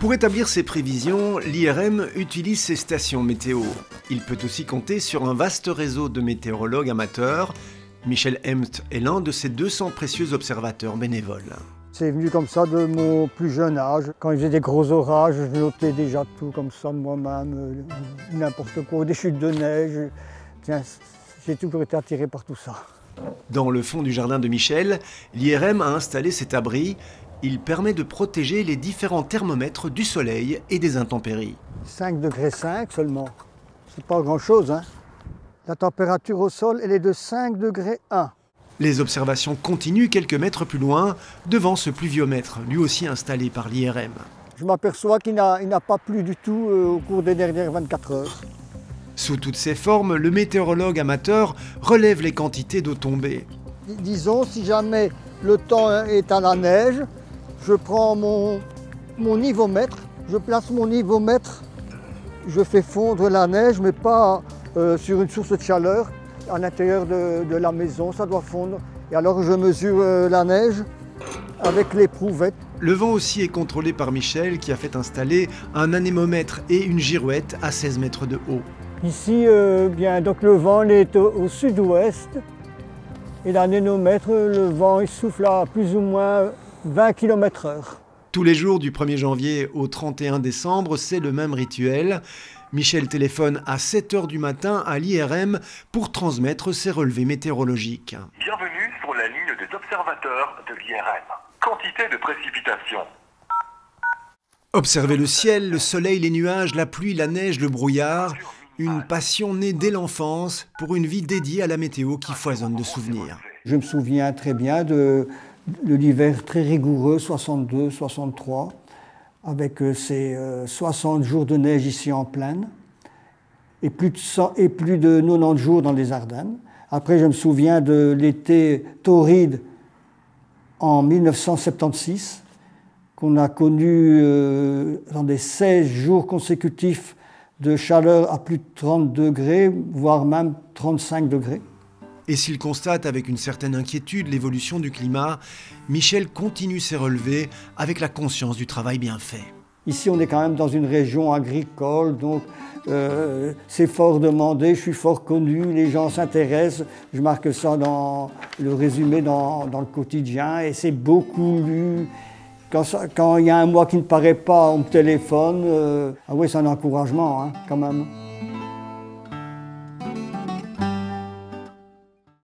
Pour établir ses prévisions, l'IRM utilise ses stations météo. Il peut aussi compter sur un vaste réseau de météorologues amateurs. Michel Hempt est l'un de ces 200 précieux observateurs bénévoles. C'est venu comme ça de mon plus jeune âge. Quand il faisait des gros orages, je notais déjà tout comme ça de moi-même, n'importe quoi, des chutes de neige. Tiens, j'ai toujours été attiré par tout ça. Dans le fond du jardin de Michel, l'IRM a installé cet abri. Il permet de protéger les différents thermomètres du soleil et des intempéries. 5,5 degrés seulement, c'est pas grand-chose, hein. La température au sol, elle est de 5,1 degrés. Les observations continuent quelques mètres plus loin, devant ce pluviomètre, lui aussi installé par l'IRM. Je m'aperçois qu'il n'a pas plu du tout au cours des dernières 24 heures. Sous toutes ses formes, le météorologue amateur relève les quantités d'eau tombée. Disons, si jamais le temps est à la neige, je prends mon nivomètre, je place mon nivomètre, je fais fondre la neige, mais pas sur une source de chaleur. À l'intérieur de la maison, ça doit fondre. Et alors je mesure la neige avec l'éprouvette. Le vent aussi est contrôlé par Michel qui a fait installer un anémomètre et une girouette à 16 mètres de haut. Ici, donc le vent est au sud-ouest et l'anémomètre, le vent il souffle à plus ou moins 20 km/h. Tous les jours du 1er janvier au 31 décembre, c'est le même rituel. Michel téléphone à 7 h du matin à l'IRM pour transmettre ses relevés météorologiques. Bienvenue sur la ligne des observateurs de l'IRM. Quantité de précipitations. Observer le ciel, le soleil, les nuages, la pluie, la neige, le brouillard. Une passion née dès l'enfance pour une vie dédiée à la météo qui foisonne de souvenirs. Je me souviens très bien de l'hiver très rigoureux, 62-63. Avec ces 60 jours de neige ici en plaine et plus de 90 jours dans les Ardennes. Après, je me souviens de l'été torride en 1976, qu'on a connu dans des 16 jours consécutifs de chaleur à plus de 30 degrés, voire même 35 degrés. Et s'il constate avec une certaine inquiétude l'évolution du climat, Michel continue ses relevés avec la conscience du travail bien fait. Ici, on est quand même dans une région agricole, donc c'est fort demandé, je suis fort connu, les gens s'intéressent. Je marque ça dans le résumé dans le quotidien et c'est beaucoup lu. Quand il y a un mois qui ne paraît pas, on me téléphone. Ah oui, c'est un encouragement, hein, quand même.